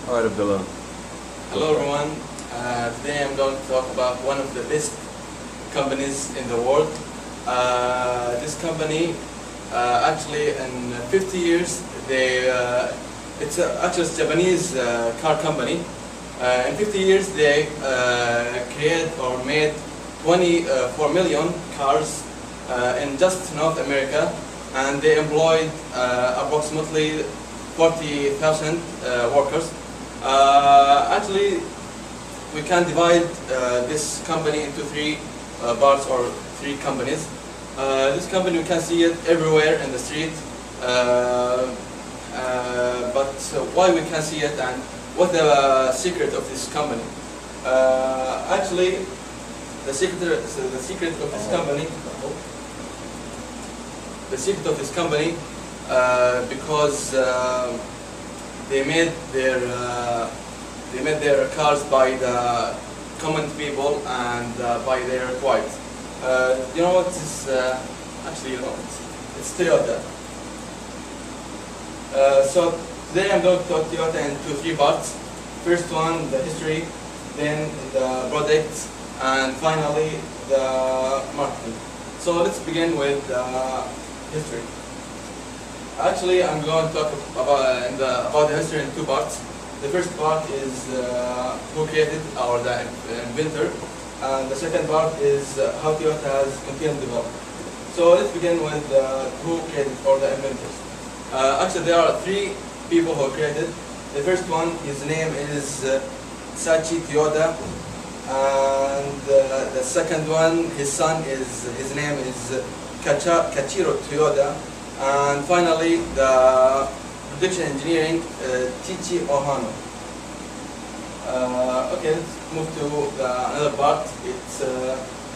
All right, Abdullah. Hello everyone. Today I'm going to talk about one of the best companies in the world. This company, actually in 50 years, it's actually a Japanese car company. In 50 years they created or made 24 million cars in just North America, and they employed approximately 40,000 workers. Actually, we can divide this company into three parts or three companies. This company, you can see it everywhere in the street. But why we can see it and what the secret of this company? Actually, the secret of this company. The secret of this company, because they made their cars by the common people and by their quiet. You know what is actually, you know, it's Toyota. So today I'm going to talk Toyota into three parts. First one, the history, then the products, and finally the marketing. So let's begin with history. Actually, I'm going to talk about the history in two parts. The first part is who created or the inventor, and the second part is how Toyota has continued to develop. So let's begin with who created or the inventors. Actually, there are three people who created. The first one, his name is Sachi Toyoda, and the second one, his name is Kachiro Toyoda, and finally the production engineering, Chichi Ohano. Okay, let's move to another part. It's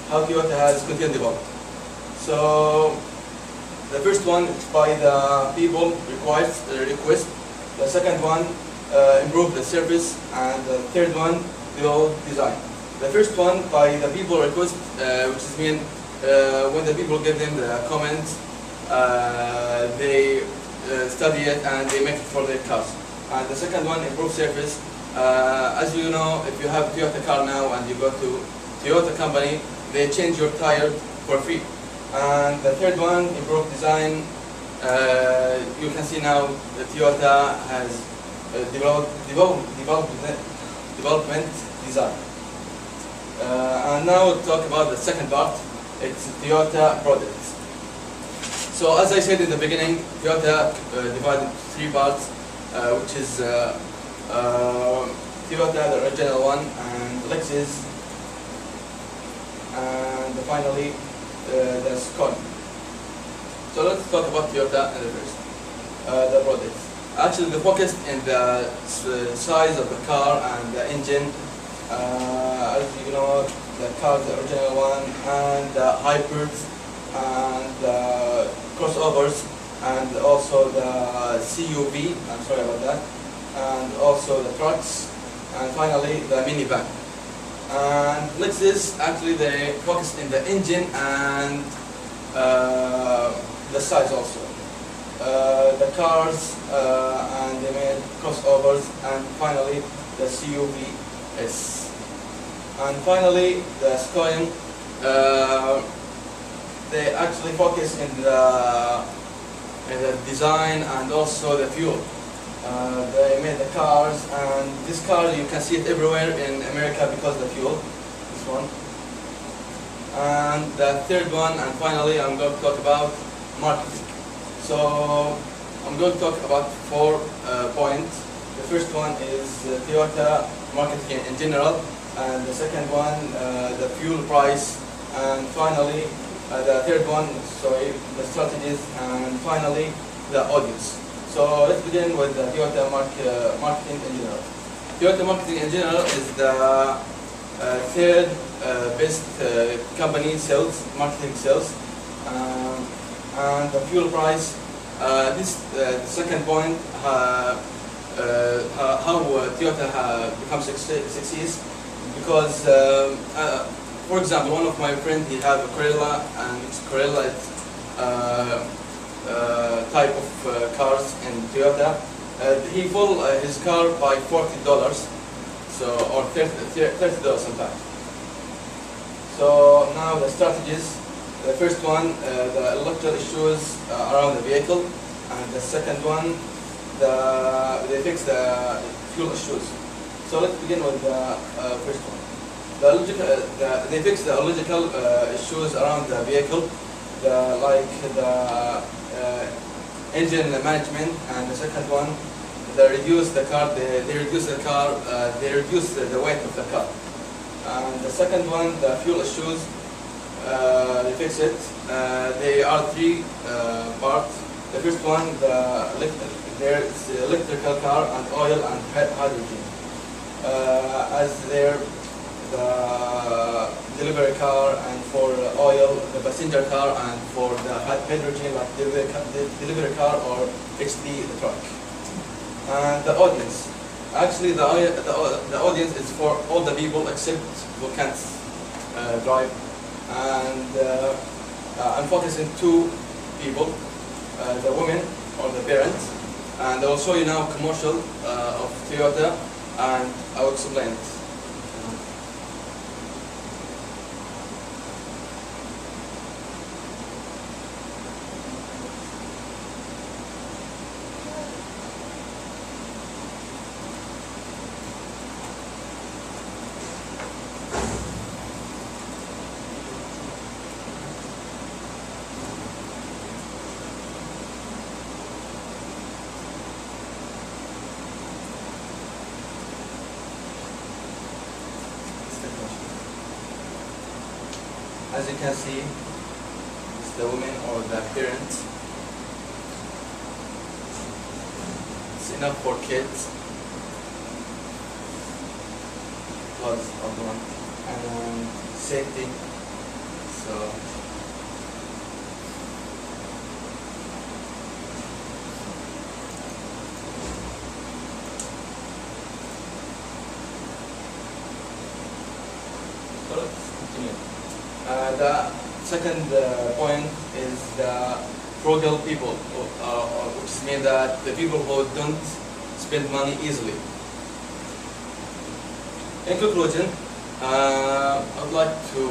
how Toyota has continued to develop. So the first one is by the people request. The second one, improve the service, and the third one, develop design. The first one by the people request, which is mean when the people give them the comments, they study it and they make it for their cars. And the second one, improve service. As you know, if you have a Toyota car now and you go to Toyota company, they change your tire for free. And the third one, improve design. You can see now that Toyota has development design. And now we'll talk about the second part. It's Toyota products. So as I said in the beginning, Toyota divided into three parts, which is Toyota, the original one, and Lexus, and finally the Scania. So let's talk about Toyota in the first, the products. Actually, they focused in the size of the car and the engine. As you know, the car, the original one, and the hybrids, and the crossovers, and also the CUV, I'm sorry about that, and also the trucks, and finally the minivan. And Lexus, actually they focused in the engine and the size also. The cars, and they made crossovers, and finally the CUVs. And finally the Scania, they actually focus in the design and also the fuel. They made the cars, and this car you can see it everywhere in America because of the fuel, this one. And the third one, and finally I'm going to talk about marketing. So I'm going to talk about 4 points. The first one is Toyota marketing in general, and the second one, the fuel price, and finally the third one, sorry, the strategies, and finally the audience. So let's begin with the Toyota marketing in general. Toyota marketing in general is the third best company marketing sales, and the fuel price. This the second point, how Toyota becomes success, because for example, one of my friends, he have a Corolla, and it's Corolla type of cars in Toyota, He full his car by $40, so or $30 sometimes. So now the strategies. The first one, the electrical issues around the vehicle, and the second one, they fix the fuel issues. So let's begin with the first one. They fix the logical issues around the vehicle, like the engine management, and the second one, they reduce the weight of the car. And the second one, the fuel issues, they fix it. They are three parts. The first one, there's the electrical car and oil and hydrogen. As the delivery car, and for oil, the passenger car, and for the hydrogen, like delivery car or HD, the truck. And the audience. Actually, the audience is for all the people except who can't drive. And I'm focusing two people, the women or the parents. And I will show you now commercial of Toyota, and I will explain it. As you can see, it's the woman or the parent. It's enough for kids. Plus of one. And safety. So let's continue. The second point is the frugal people, which means that the people who don't spend money easily. In conclusion, I would like to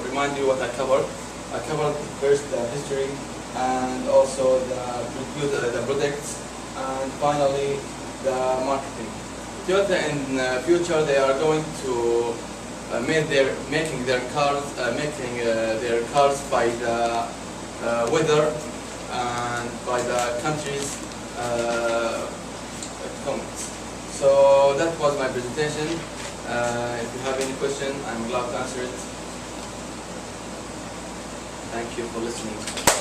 remind you what I covered. I covered first the history, and also the products, and finally the marketing. Toyota in the future, they are going to making their cars by the weather and by the country's comments. So that was my presentation. If you have any question, I'm glad to answer it. Thank you for listening.